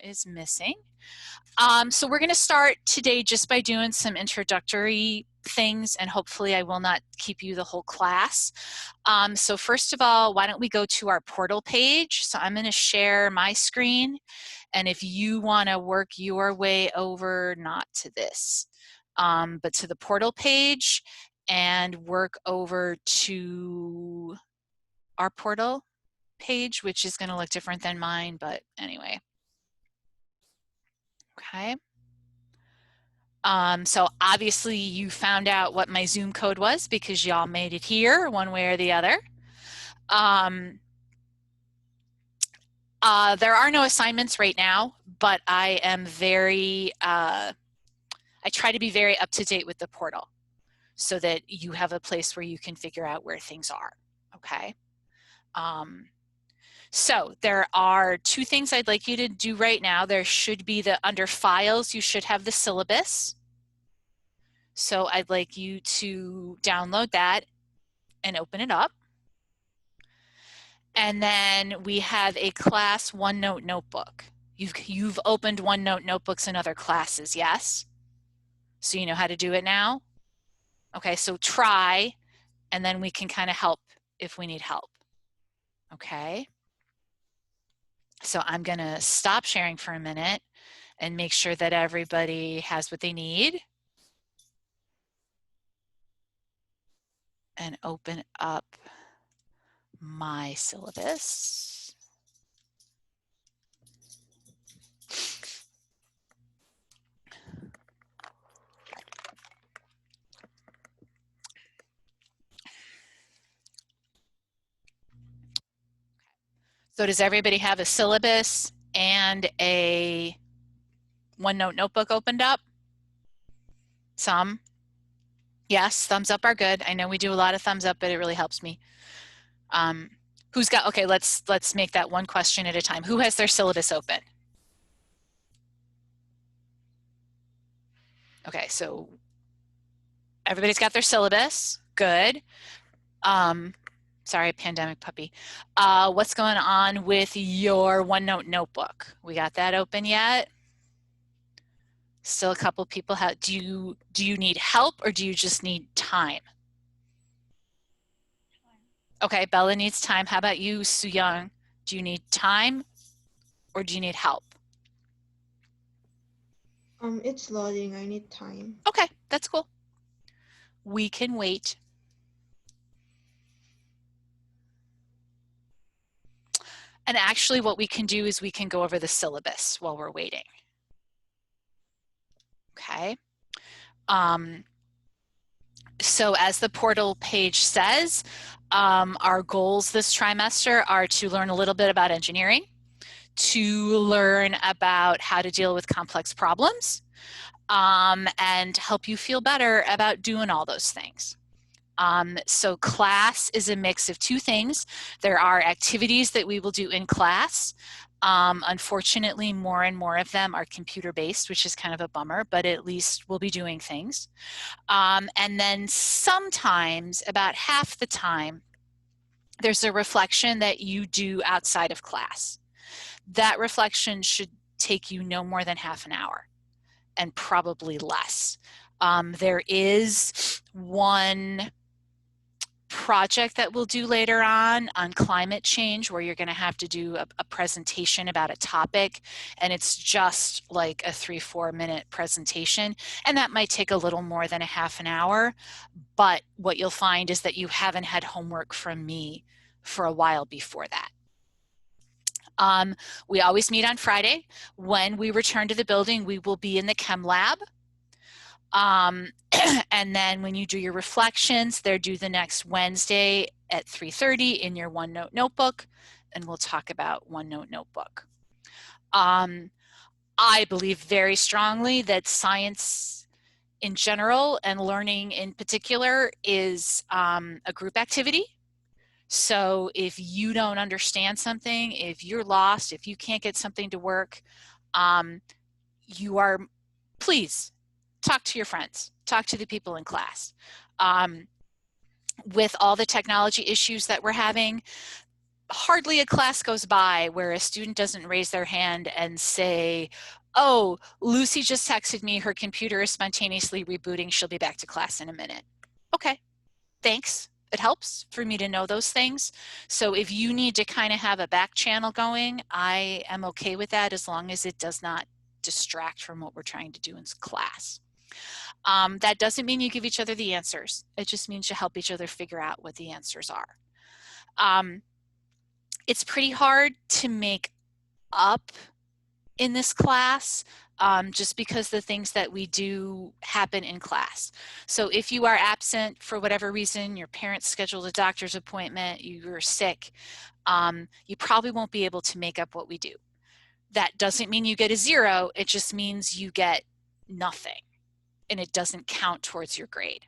is missing. So we're going to start today just by doing some introductory things, and hopefully I will not keep you the whole class. So first of all, why don't we go to our portal page? So I'm going to share my screen, and if you want to work your way over, not to this, but to the portal page and work over to our portal page, which is going to look different than mine, but anyway. Okay. So obviously you found out what my Zoom code was because y'all made it here one way or the other. There are no assignments right now, but I am very, I try to be very up to date with the portal so that you have a place where you can figure out where things are, okay? So there are two things I'd like you to do right now. There should be under files, you should have the syllabus. So I'd like you to download that and open it up. And then we have a class OneNote notebook. You've opened OneNote notebooks in other classes, yes? So you know how to do it now? Okay, so try, and then we can kind of help if we need help, okay? So I'm gonna stop sharing for a minute and make sure that everybody has what they need. And open up my syllabus. So does everybody have a syllabus and a OneNote notebook opened up? Some? Yes, thumbs up are good. I know we do a lot of thumbs up, but it really helps me. Who's got, okay, let's make that one question at a time. Who has their syllabus open? Okay, so everybody's got their syllabus, good. Sorry, pandemic puppy. What's going on with your OneNote notebook? We got that open yet? Still a couple people have, do you need help or do you just need time? Okay, Bella needs time. How about you, Su Young? Do you need time or do you need help? It's loading. I need time. Okay, that's cool. We can wait. And actually what we can do is we can go over the syllabus while we're waiting. Okay. So as the portal page says, our goals this trimester are to learn a little bit about engineering, to learn about how to deal with complex problems, and help you feel better about doing all those things. So class is a mix of two things. There are activities that we will do in class. Unfortunately, more and more of them are computer-based, which is kind of a bummer, but at least we'll be doing things. And then sometimes, about half the time, there's a reflection that you do outside of class. That reflection should take you no more than half an hour, and probably less. There is one project that we'll do later on climate change where you're going to have to do a presentation about a topic, and it's just like a 3-4 minute presentation, and that might take a little more than a half an hour, but what you'll find is that you haven't had homework from me for a while before that. We always meet on Friday. When we return to the building, we will be in the chem lab. And then when you do your reflections, they're due the next Wednesday at 3:30 in your OneNote notebook, and we'll talk about OneNote notebook. I believe very strongly that science in general and learning in particular is a group activity. So if you don't understand something, if you're lost, if you can't get something to work, please talk to your friends, talk to the people in class. With all the technology issues that we're having, hardly a class goes by where a student doesn't raise their hand and say, oh, Lucy just texted me, her computer is spontaneously rebooting, she'll be back to class in a minute. Okay, thanks. It helps for me to know those things. So if you need to kind of have a back channel going, I am okay with that as long as it does not distract from what we're trying to do in class. That doesn't mean you give each other the answers. It just means you help each other figure out what the answers are. It's pretty hard to make up in this class just because the things that we do happen in class. So if you are absent for whatever reason, your parents scheduled a doctor's appointment, you were sick, you probably won't be able to make up what we do. That doesn't mean you get a 0, it just means you get nothing and it doesn't count towards your grade.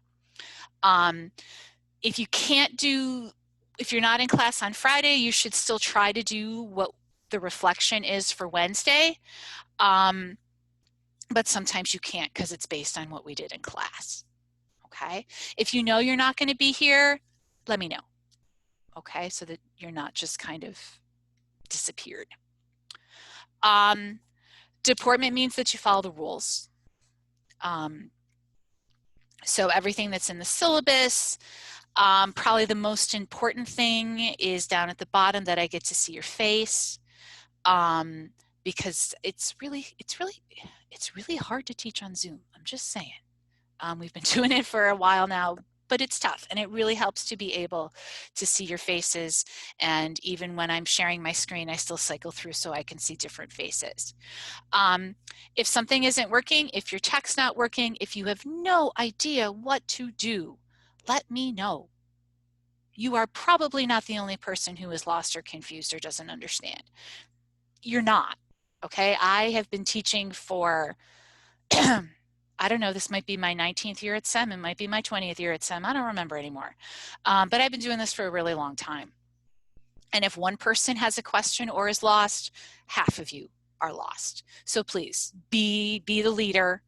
If you can't do, if you're not in class on Friday, you should still try to do what the reflection is for Wednesday. But sometimes you can't because it's based on what we did in class. Okay. If you know you're not going to be here, let me know. Okay. So that you're not just kind of disappeared. Deportment means that you follow the rules. So everything that's in the syllabus, probably the most important thing is down at the bottom that I get to see your face, because it's really hard to teach on Zoom. I'm just saying. We've been doing it for a while now, but it's tough, and it really helps to be able to see your faces. And even when I'm sharing my screen, I still cycle through so I can see different faces. If something isn't working, if your tech's not working, if you have no idea what to do, let me know. You are probably not the only person who is lost or confused or doesn't understand. You're not, okay? I have been teaching for, I don't know, this might be my 19th year at SEM, it might be my 20th year at SEM, I don't remember anymore. But I've been doing this for a really long time. And if one person has a question or is lost, half of you are lost. So please be the leader,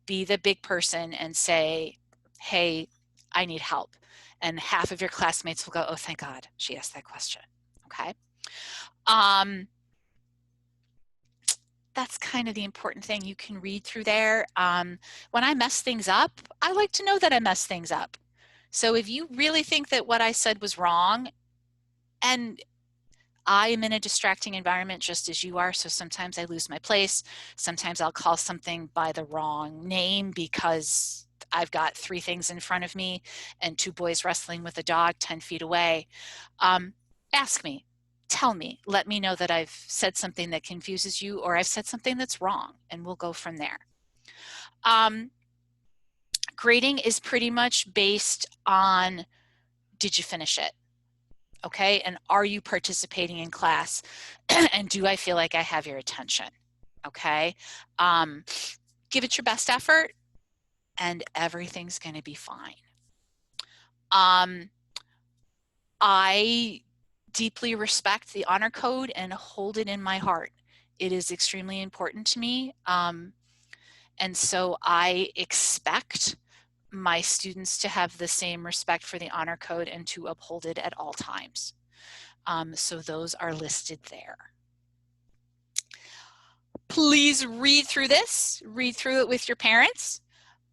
be the big person and say, hey, I need help. And half of your classmates will go, oh, thank God she asked that question, okay? That's kind of the important thing. You can read through there. When I mess things up, I like to know that I mess things up. So if you really think that what I said was wrong, and I am in a distracting environment just as you are, so sometimes I lose my place. Sometimes I'll call something by the wrong name because I've got 3 things in front of me and 2 boys wrestling with a dog 10 feet away. Ask me, tell me, let me know that I've said something that confuses you or I've said something that's wrong, and we'll go from there. Grading is pretty much based on, did you finish it? Okay, and are you participating in class? And do I feel like I have your attention? Okay, give it your best effort and everything's going to be fine. I deeply respect the honor code and hold it in my heart. It is extremely important to me. And so I expect my students to have the same respect for the honor code and to uphold it at all times. So those are listed there. Please read through this, read through it with your parents,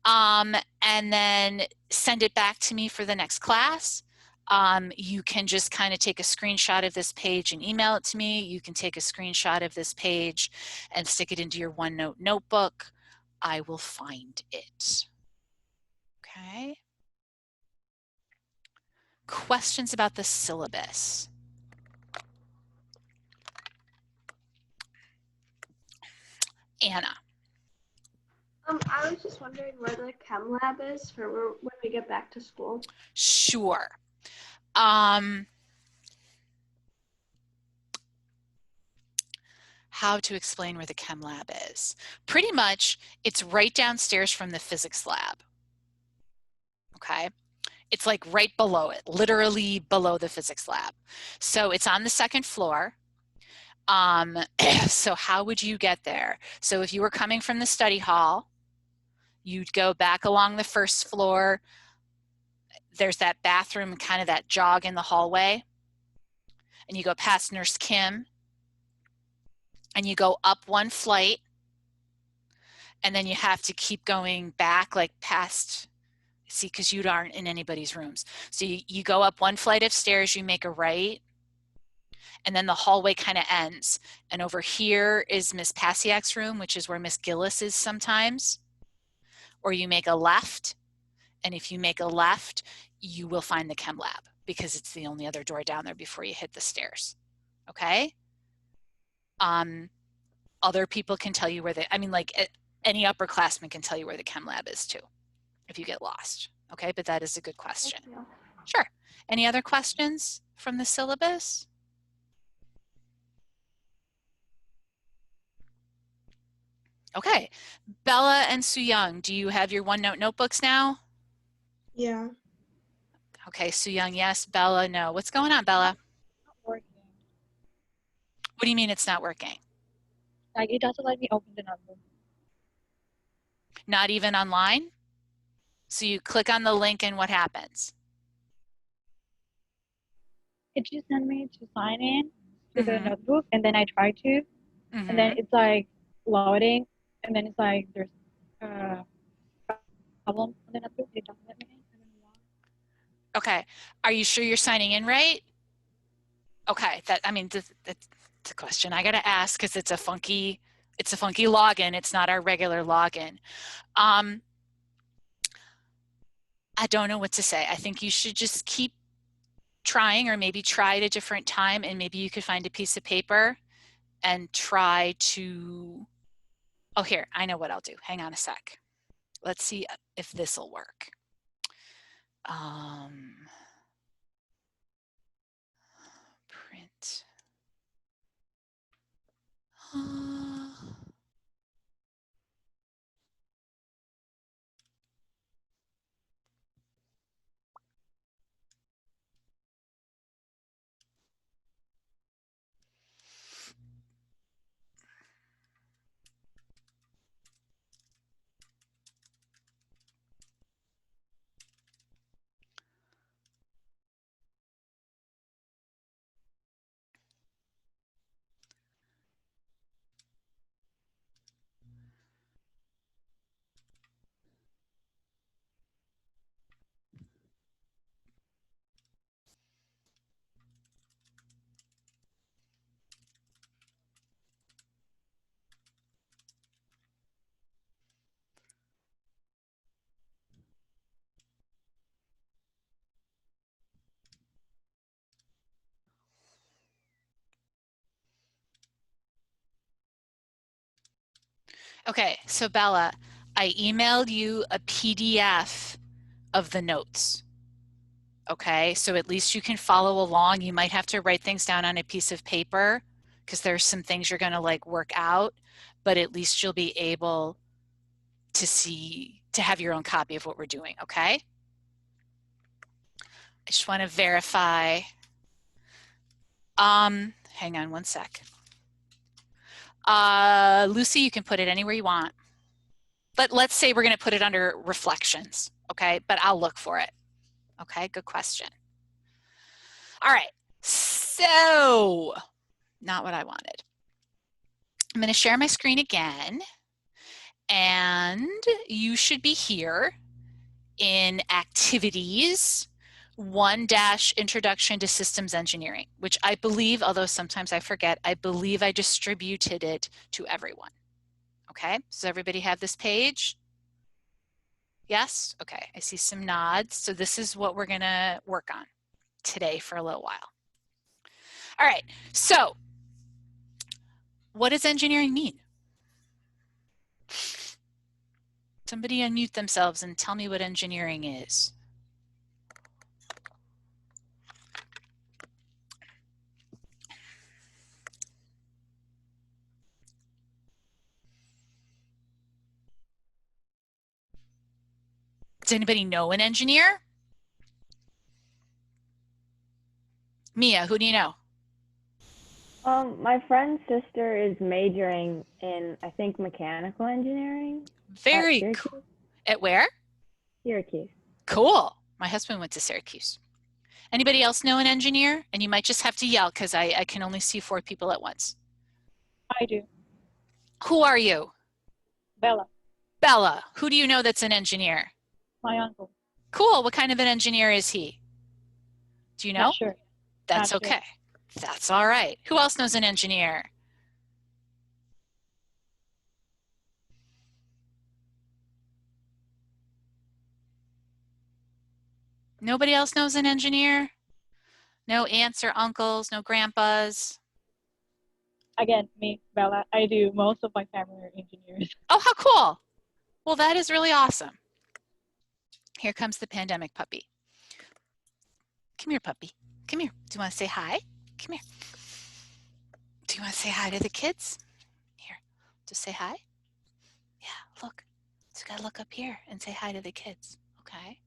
and then send it back to me for the next class. You can just kind of take a screenshot of this page and email it to me. You can take a screenshot of this page and stick it into your OneNote notebook. I will find it. Okay. Questions about the syllabus? Anna. I was just wondering where the chem lab is for when we get back to school. Sure. How to explain where the chem lab is. Pretty much, it's right downstairs from the physics lab. Okay. It's like right below it, literally below the physics lab. So it's on the 2nd floor. So how would you get there? So if you were coming from the study hall, you'd go back along the 1st floor. There's that bathroom, kind of that jog in the hallway. and you go past Nurse Kim, and you go up one flight, and then you have to keep going back like past, see, because you aren't in anybody's rooms. So you go up one flight of stairs, you make a right, and then the hallway kind of ends. And over here is Miss Pasiak's room, which is where Miss Gillis is sometimes. Or you make a left, and if you make a left, you will find the chem lab because it's the only other door down there before you hit the stairs. Okay? Other people can tell you where they, I mean, like any upperclassman can tell you where the chem lab is too, if you get lost. Okay, but that is a good question. Sure. Any other questions from the syllabus? Okay, Bella and Soo-Young, do you have your OneNote notebooks now? Yeah. Okay, Soo-Young, yes. Bella, no. What's going on, Bella? Not working. What do you mean it's not working? Like it doesn't let me open the notebook. Not even online? So you click on the link and what happens? It just sent me to sign in to the notebook, and then I try to, and then it's like loading, and then it's like there's a problem on the notebook. It doesn't let me in. I don't know why. Okay, are you sure you're signing in right? Okay, that, I mean, that's a question I gotta ask because it's a funky login. It's not our regular login. I don't know what to say. I think you should just keep trying, or maybe try at a different time, and maybe you could find a piece of paper and try to, oh, here, I know what I'll do. Hang on a sec. Let's see if this will work. Print. Okay, so Bella, I emailed you a PDF of the notes. Okay, so at least you can follow along. You might have to write things down on a piece of paper because there's some things you're gonna like work out, but at least you'll be able to see, to have your own copy of what we're doing, okay? I just wanna verify. Hang on one sec. Lucy, you can put it anywhere you want. But let's say we're gonna put it under reflections, okay? But I'll look for it. Okay, good question. All right, so not what I wanted. I'm gonna share my screen again, and you should be here in activities 1-Introduction to Systems Engineering, which I believe, although sometimes I forget, I believe I distributed it to everyone. Okay, does everybody have this page? Yes? Okay, I see some nods. So this is what we're gonna work on today for a little while. All right, so what does engineering mean? Somebody unmute themselves and tell me what engineering is. Does anybody know an engineer? Mia, who do you know? My friend's sister is majoring in, I think, mechanical engineering. Very cool. At where? Syracuse. Cool. My husband went to Syracuse. Anybody else know an engineer? And you might just have to yell because I can only see 4 people at once. I do. Who are you? Bella, Bella. Who do you know that's an engineer? my uncle. Cool. What kind of an engineer is he? Do you know? Not sure. That's Not sure. okay. That's all right. Who else knows an engineer? Nobody else knows an engineer? No aunts or uncles, no grandpas? Again, me, Bella. I do. Most of my family are engineers. Oh, how cool. Well, that is really awesome. Here comes the pandemic puppy. Come here, puppy. Come here. Do you want to say hi? Come here. Do you want to say hi to the kids? Here, just say hi. Yeah, look. So you got to look up here and say hi to the kids. Okay.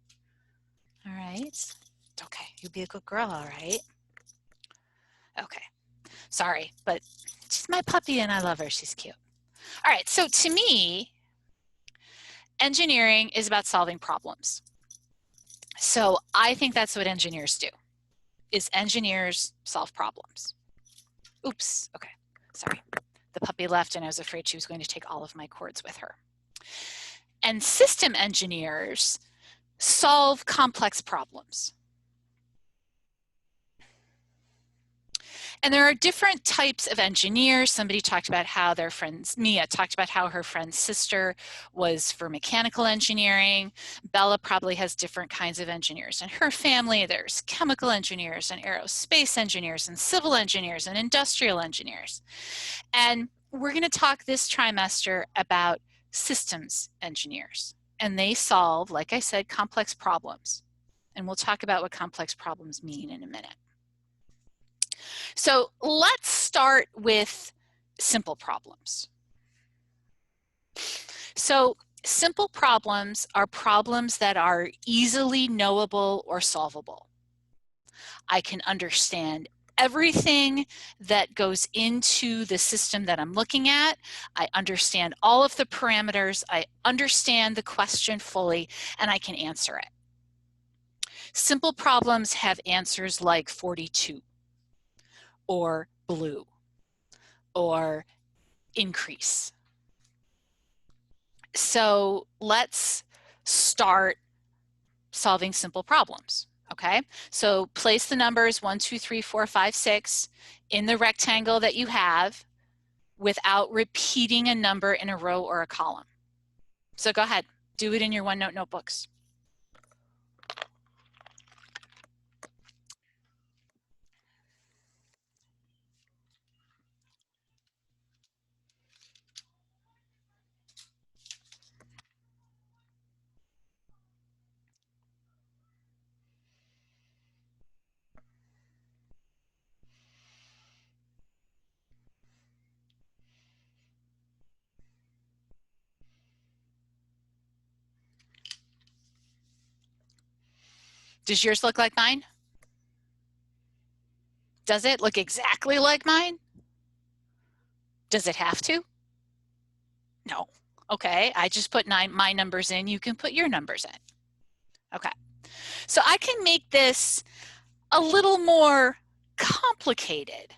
All right. It's okay. You'll be a good girl, all right? Okay. Sorry, but she's my puppy and I love her. She's cute. All right. So to me, engineering is about solving problems. So I think that's what engineers do, is engineers solve problems. Oops. Okay. Sorry. The puppy left and I was afraid she was going to take all of my cords with her. And system engineers solve complex problems. And there are different types of engineers. Somebody talked about how their friends, Mia talked about how her friend's sister was for mechanical engineering. Bella probably has different kinds of engineers. In her family, there's chemical engineers and aerospace engineers and civil engineers and industrial engineers. And we're going to talk this trimester about systems engineers. And they solve, like I said, complex problems. And we'll talk about what complex problems mean in a minute. So let's start with simple problems. So simple problems are problems that are easily knowable or solvable. I can understand everything that goes into the system that I'm looking at. I understand all of the parameters. I understand the question fully, and I can answer it. Simple problems have answers like 42 or blue or increase. So let's start solving simple problems, okay? So place the numbers 1, 2, 3, 4, 5, 6 in the rectangle that you have without repeating a number in a row or a column. So go ahead, do it in your OneNote notebooks. Does yours look like mine? Does it look exactly like mine? Does it have to? No. Okay, I just put my numbers in. You can put your numbers in. Okay, so I can make this a little more complicated,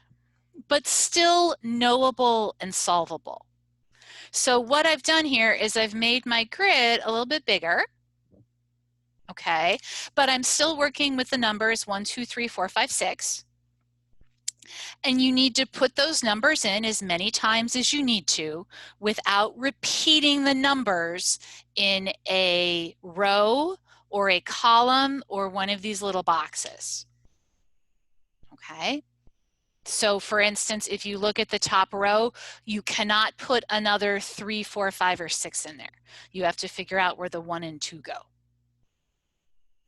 but still knowable and solvable. So what I've done here is I've made my grid a little bit bigger. Okay, but I'm still working with the numbers 1, 2, 3, 4, 5, 6. And you need to put those numbers in as many times as you need to without repeating the numbers in a row or a column or one of these little boxes. Okay. So for instance, if you look at the top row, you cannot put another 3, 4, 5, or 6 in there. You have to figure out where the 1 and 2 go.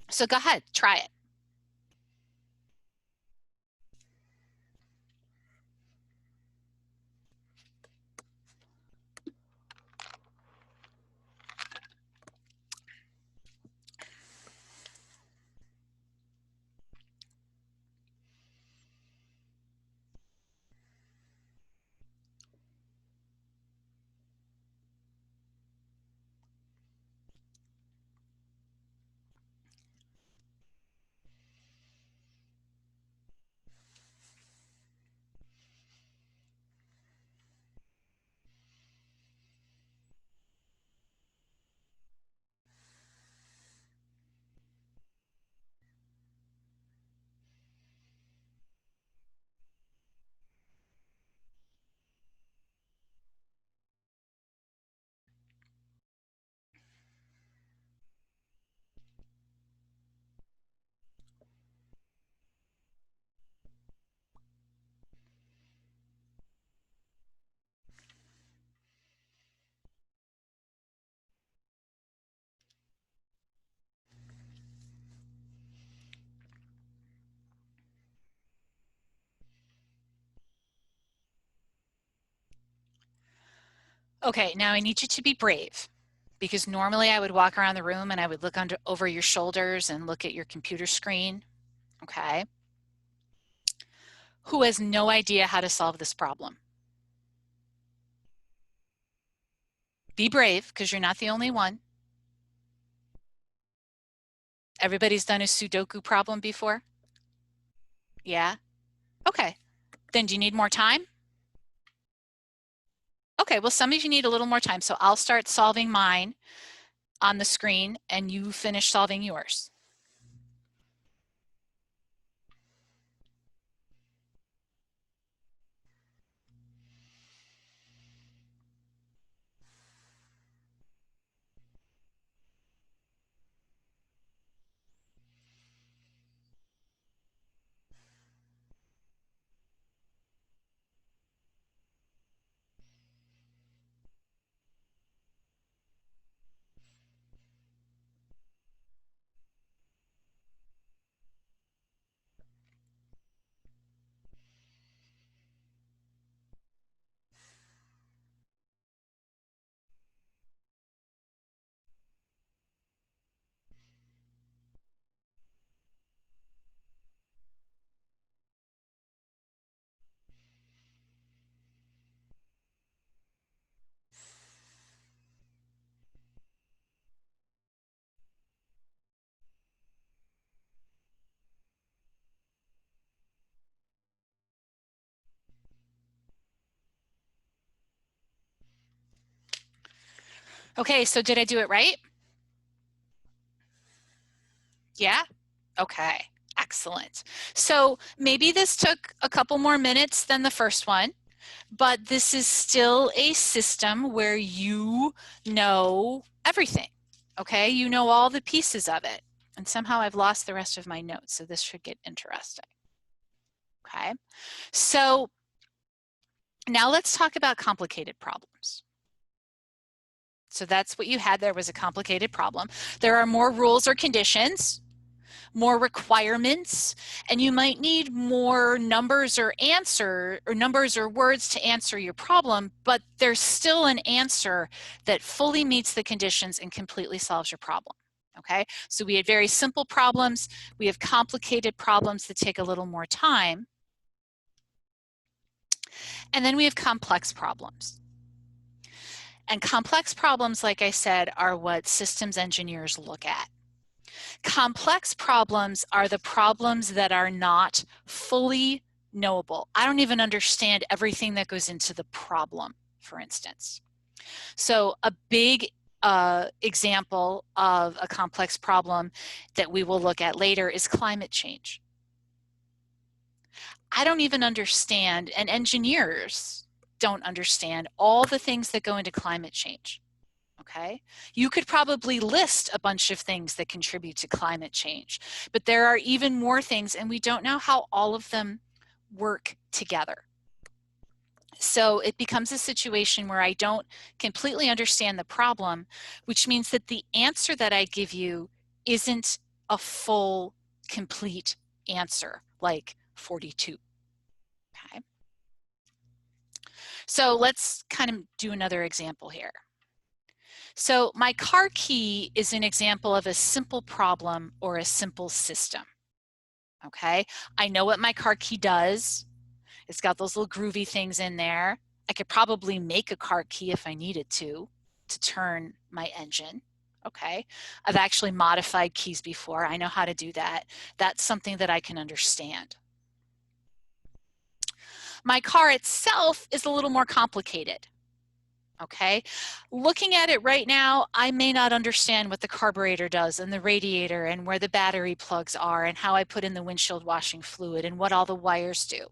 So go ahead, try it. Okay, now I need you to be brave, because normally I would walk around the room and I would look over your shoulders and look at your computer screen, okay? Who has no idea how to solve this problem? Be brave, because you're not the only one. Everybody's done a Sudoku problem before? Yeah? Okay, then do you need more time? Okay, well, some of you need a little more time, so I'll start solving mine on the screen and you finish solving yours. Okay, so did I do it right? Yeah? Okay, excellent. So maybe this took a couple more minutes than the first one, but this is still a system where you know everything, okay? You know all the pieces of it. And somehow I've lost the rest of my notes, so this should get interesting. Okay, so now let's talk about complicated problems. So that's what you had there, was a complicated problem. There are more rules or conditions, more requirements, and you might need more numbers or numbers or words to answer your problem, but there's still an answer that fully meets the conditions and completely solves your problem. Okay, so we had very simple problems, we have complicated problems that take a little more time, and then we have complex problems. And complex problems, like I said, are what systems engineers look at. Complex problems are the problems that are not fully knowable. I don't even understand everything that goes into the problem, for instance. So a big example of a complex problem that we will look at later is climate change. I don't even understand, and engineers don't understand all the things that go into climate change. Okay, you could probably list a bunch of things that contribute to climate change, but there are even more things, and we don't know how all of them work together. So it becomes a situation where I don't completely understand the problem, which means that the answer that I give you isn't a full, complete answer, like 42. Okay. So let's kind of do another example here. So my car key is an example of a simple problem or a simple system. Okay, I know what my car key does. It's got those little groovy things in there. I could probably make a car key if I needed to turn my engine. Okay, I've actually modified keys before. I know how to do that. That's something that I can understand. My car itself is a little more complicated. Okay, looking at it right now, I may not understand what the carburetor does and the radiator and where the battery plugs are and how I put in the windshield washing fluid and what all the wires do.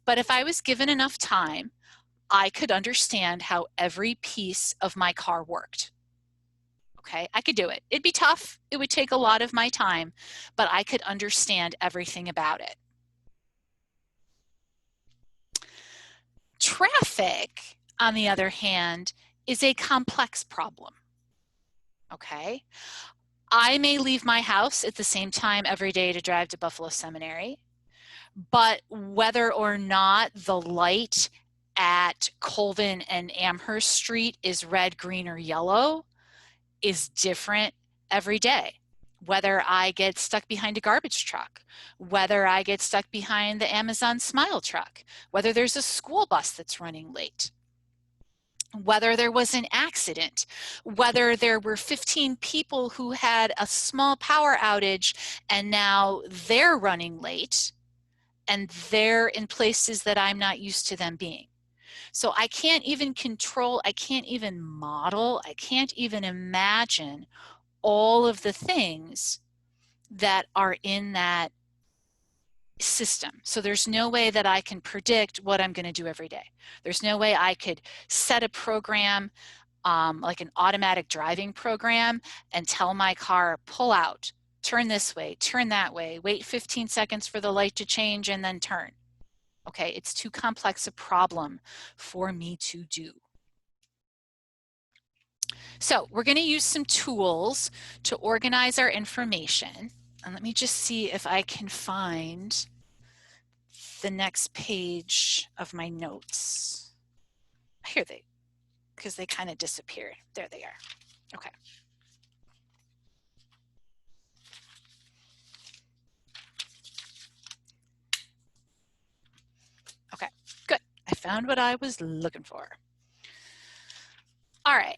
But if I was given enough time, I could understand how every piece of my car worked. Okay, I could do it. It'd be tough. It would take a lot of my time, but I could understand everything about it. Traffic, on the other hand, is a complex problem. Okay, I may leave my house at the same time every day to drive to Buffalo Seminary, but whether or not the light at Colvin and Amherst Street is red, green, or yellow is different every day. Whether I get stuck behind a garbage truck, whether I get stuck behind the Amazon Smile truck, whether there's a school bus that's running late, whether there was an accident, whether there were 15 people who had a small power outage and now they're running late and they're in places that I'm not used to them being. So I can't even control, I can't even model, I can't even imagine all of the things that are in that system. So there's no way that I can predict what I'm going to do every day. There's no way I could set a program like an automatic driving program and tell my car, pull out, turn this way, turn that way, wait 15 seconds for the light to change and then turn. Okay, it's too complex a problem for me to do. So we're going to use some tools to organize our information. And let me just see if I can find the next page of my notes. Here they, because they kind of disappeared. There they are. Okay. Okay, good. I found what I was looking for. All right.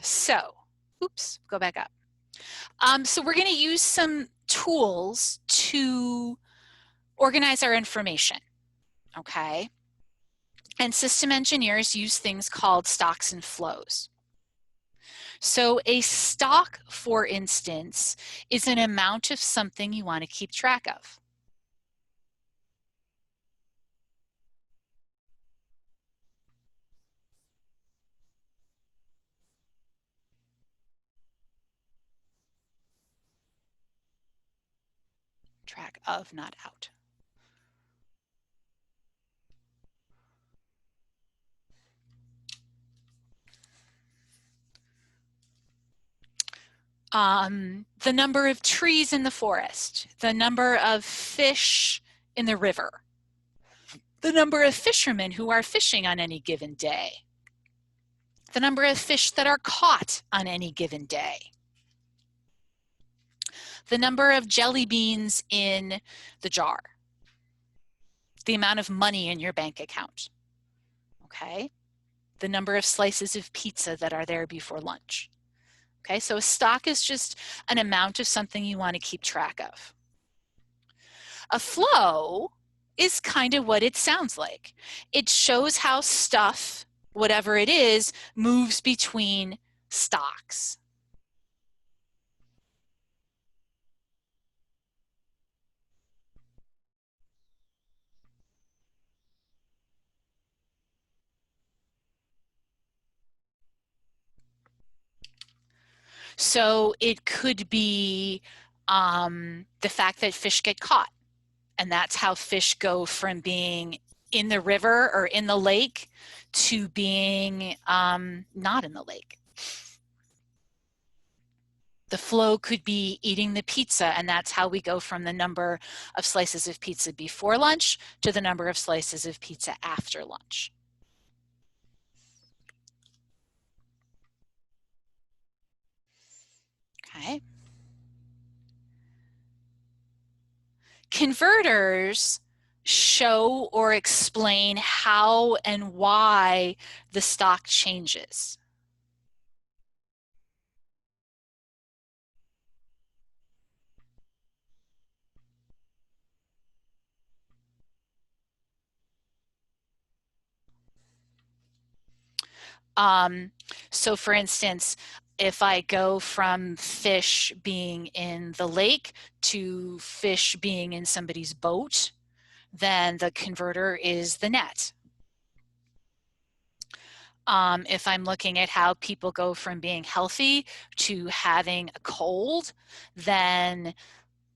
So, oops, go back up. So we're going to use some tools to organize our information, okay? And system engineers use things called stocks and flows. So a stock, for instance, is an amount of something you want to keep track of. Track of, not out. The number of trees in the forest, the number of fish in the river, the number of fishermen who are fishing on any given day, the number of fish that are caught on any given day, the number of jelly beans in the jar, the amount of money in your bank account, okay? The number of slices of pizza that are there before lunch. Okay, so a stock is just an amount of something you want to keep track of. A flow is kind of what it sounds like. It shows how stuff, whatever it is, moves between stocks. So it could be the fact that fish get caught, and that's how fish go from being in the river or in the lake to being not in the lake. The flow could be eating the pizza, and that's how we go from the number of slices of pizza before lunch to the number of slices of pizza after lunch. Okay. Converters show or explain how and why the stock changes. So for instance, if I go from fish being in the lake to fish being in somebody's boat, then the converter is the net. If I'm looking at how people go from being healthy to having a cold, then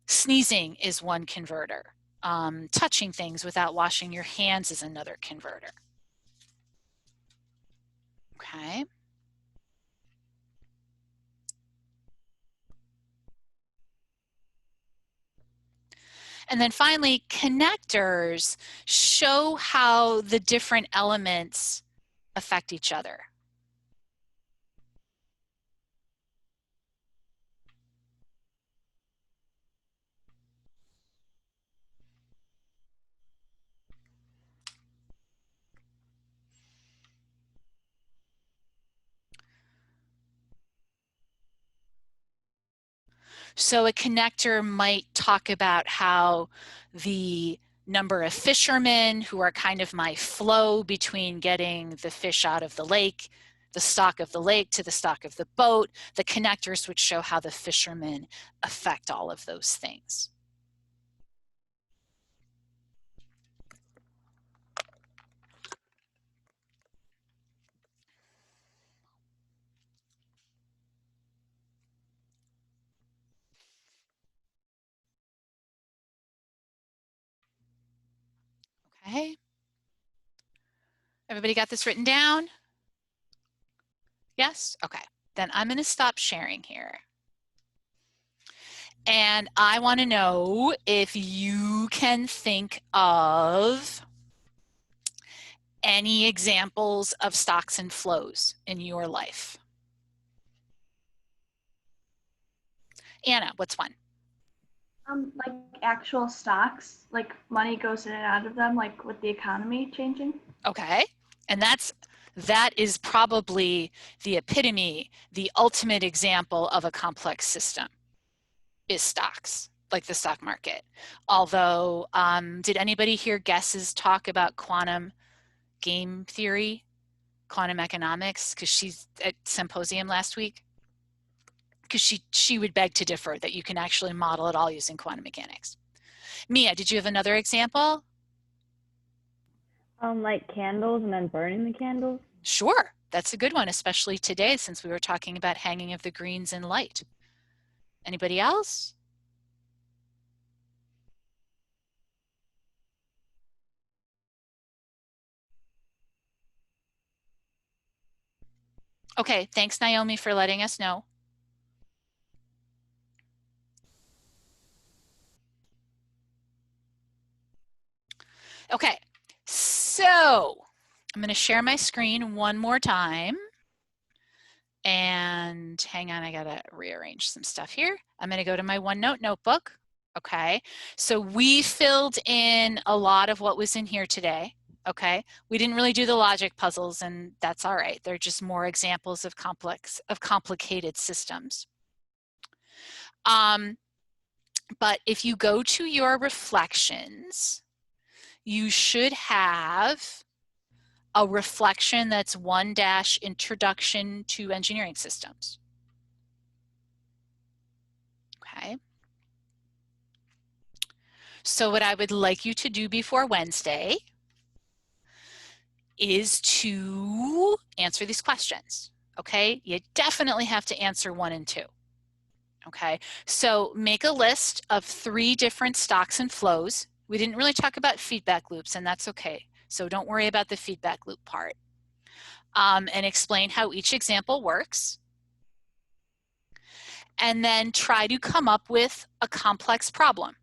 sneezing is one converter. Touching things without washing your hands is another converter. Okay. And then finally, connectors show how the different elements affect each other. So a connector might talk about how the number of fishermen who are kind of my flow between getting the fish out of the lake, the stock of the lake to the stock of the boat, the connectors would show how the fishermen affect all of those things. Okay. Everybody got this written down? Yes? Okay. Then I'm going to stop sharing here. And I want to know if you can think of any examples of stocks and flows in your life. Anna, what's one? Like actual stocks, like money goes in and out of them, like with the economy changing. Okay, and that is probably the epitome, the ultimate example of a complex system is stocks, like the stock market. Although, did anybody hear Guess's talk about quantum game theory, quantum economics? Because she's at Symposium last week. Because she would beg to differ that you can actually model it all using quantum mechanics. Mia, did you have another example? Like candles and then burning the candles. Sure, that's a good one, especially today since we were talking about hanging of the greens in light. Anybody else? Okay, thanks Naomi for letting us know. Okay, so I'm going to share my screen one more time. And hang on, I got to rearrange some stuff here. I'm going to go to my OneNote notebook. Okay, so we filled in a lot of what was in here today. Okay, we didn't really do the logic puzzles, and that's all right. They're just more examples of complicated systems. But if you go to your reflections, you should have a reflection that's 1- Introduction to Engineering Systems. Okay. So what I would like you to do before Wednesday is to answer these questions. Okay, you definitely have to answer 1 and 2. Okay, so make a list of 3 different stocks and flows. We didn't really talk about feedback loops, and that's okay. So don't worry about the feedback loop part. And explain how each example works. And then try to come up with a complex problem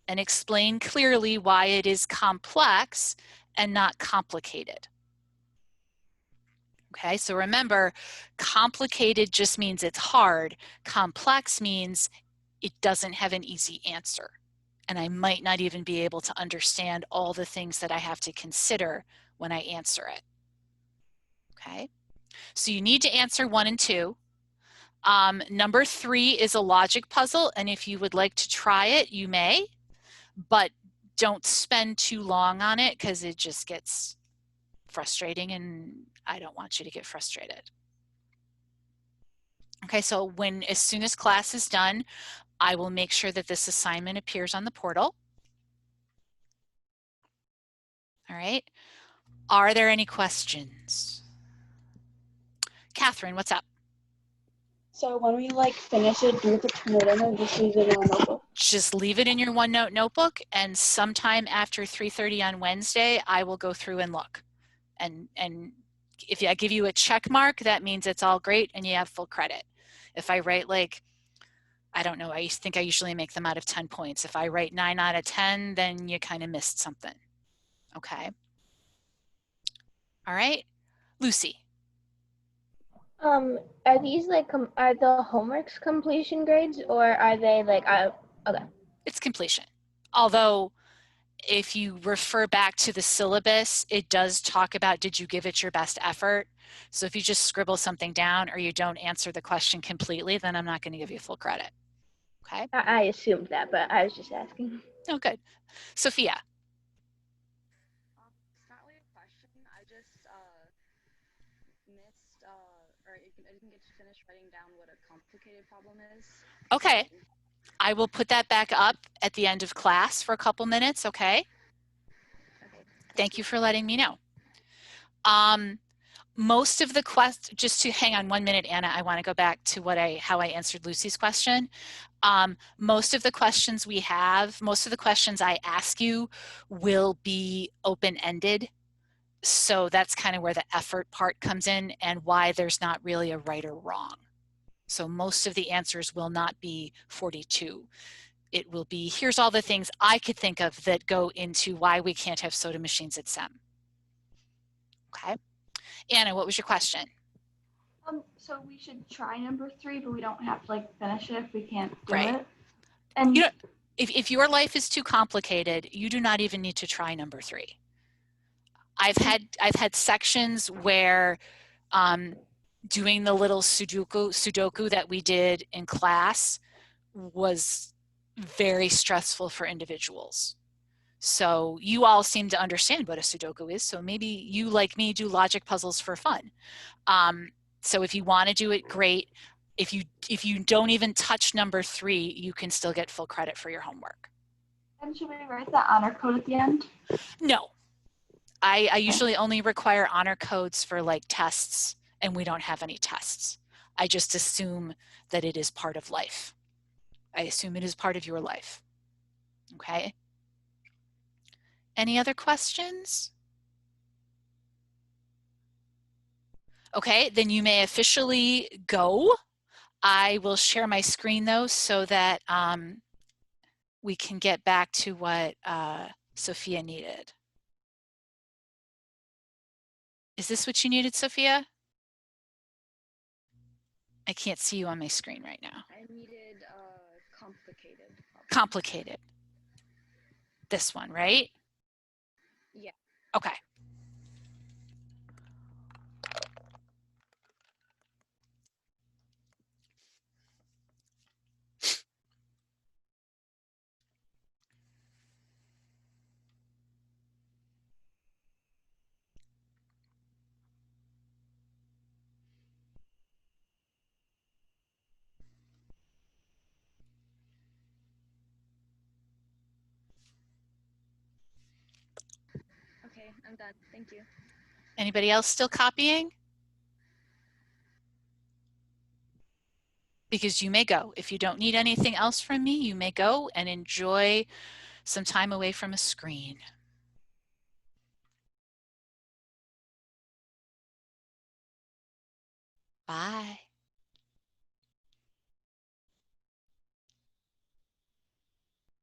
and explain clearly why it is complex and not complicated. Okay, so remember, complicated just means it's hard. Complex means it doesn't have an easy answer. And I might not even be able to understand all the things that I have to consider when I answer it. Okay, so you need to answer 1 and 2. Number 3 is a logic puzzle, and if you would like to try it, you may, but don't spend too long on it because it just gets frustrating and I don't want you to get frustrated. Okay, so as soon as class is done, I will make sure that this assignment appears on the portal. All right, are there any questions? Catherine, what's up? So when we like finish it, do we have to turn it in or just leave it in our notebook? Just leave it in your OneNote notebook, and sometime after 3:30 on Wednesday, I will go through and look. And if I give you a check mark, that means it's all great and you have full credit. If I write like I don't know, I think I usually make them out of 10 points. If I write 9 out of 10, then you kind of missed something. Okay. All right, Lucy. Are these like are the homeworks completion grades, or are they like okay? It's completion. Although if you refer back to the syllabus, it does talk about, did you give it your best effort? So if you just scribble something down or you don't answer the question completely, then I'm not going to give you full credit. Okay. I assumed that, but I was just asking. Oh, good. Sophia. It's not really a question. I just missed, or I didn't get to finish writing down what a complicated problem is. Okay. I will put that back up at the end of class for a couple minutes, okay? Okay. Thank you for letting me know. Most of the just to hang on 1 minute, Anna, I want to go back to how I answered Lucy's question. Most of the questions we have, most of the questions I ask you will be open-ended. So that's kind of where the effort part comes in and why there's not really a right or wrong. So most of the answers will not be 42. It will be, here's all the things I could think of that go into why we can't have soda machines at SEM. Okay. Anna, what was your question? So we should try number 3, but we don't have to like finish it if we can't do Right. it. And you know, if your life is too complicated, you do not even need to try number 3. I've had sections where doing the little Sudoku that we did in class was very stressful for individuals. So you all seem to understand what a Sudoku is. So maybe you, like me, do logic puzzles for fun. So if you want to do it, great. If you don't even touch number 3, you can still get full credit for your homework. And should we write that honor code at the end? No. I usually only require honor codes for like tests, and we don't have any tests. I just assume that it is part of life. I assume it is part of your life. Okay? Any other questions? Okay, then you may officially go. I will share my screen though so that we can get back to what Sophia needed. Is this what you needed, Sophia? I can't see you on my screen right now. I needed complicated. Complicated. This one, right? Yeah. Okay. Okay, I'm done. Thank you. Anybody else still copying? Because you may go. If you don't need anything else from me, you may go and enjoy some time away from a screen. Bye.